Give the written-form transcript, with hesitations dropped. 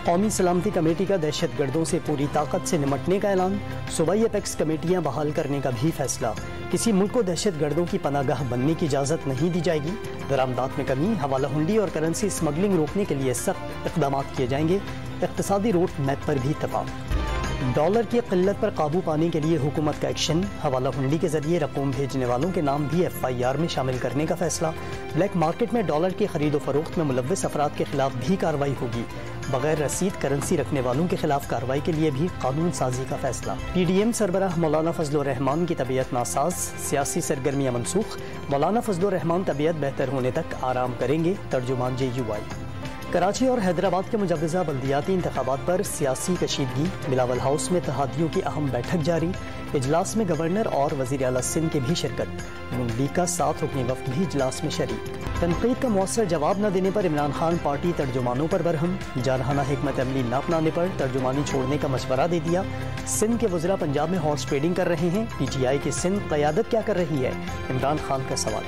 قومی سلامتی کمیٹی کا دہشت گردوں سے پوری طاقت سے نمٹنے کا اعلان، صوبائی اپیکس کمیٹیاں بحال کرنے کا بھی فیصلہ۔ کسی ملک کو دہشت گردوں کی پناہ گاہ بننے کی اجازت نہیں دی جائے گی۔ درآمدات میں کمی، حوالہ ہنڈی اور کرنسی اسمگلنگ روکنے کے لیے سخت اقدامات کیے جائیں گے۔ اقتصادی روڈ میپ پر بھی اتفاق۔ ڈالر کی قلت پر قابو پانے کے لیے حکومت کا ایکشن، حوالہ ہنڈی کے ذریعے رقوم بھیجنے والوں کے نام بھی FIR میں شامل کرنے کا فیصلہ۔ بلیک مارکیٹ میں ڈالر کی خرید و فروخت میں ملوث افراد کے خلاف بھی کارروائی ہوگی۔ بغیر رسید کرنسی رکھنے والوں کے خلاف کارروائی کے لیے بھی قانون سازی کا فیصلہ۔ PDM سربراہ مولانا فضل الرحمان کی طبیعت ناساز، سیاسی سرگرمیاں منسوخ، مولانا فضل الرحمان طبیعت بہتر ہونے تک آرام کریں گے، ترجمان JUI۔ کراچی اور حیدرآباد کے مجوزہ بلدیاتی انتخابات پر سیاسی کشیدگی، بلاول ہاؤس میں اتحادیوں کی اہم بیٹھک جاری، اجلاس میں گورنر اور وزیر اعلیٰ سندھ کے بھی شرکت، نون لیگ کا 7 رکنی وفد بھی اجلاس میں شریک۔ تنقید کا مؤثر جواب نہ دینے پر عمران خان پارٹی ترجمانوں پر برہم، جارحانہ حکمت عملی نہ اپنانے پر ترجمانی چھوڑنے کا مشورہ دے دیا۔ سندھ کے وزراء پنجاب میں ہارس ٹریڈنگ کر رہے ہیں، PTI کی سندھ قیادت کیا کر رہی ہے؟ عمران خان کا سوال۔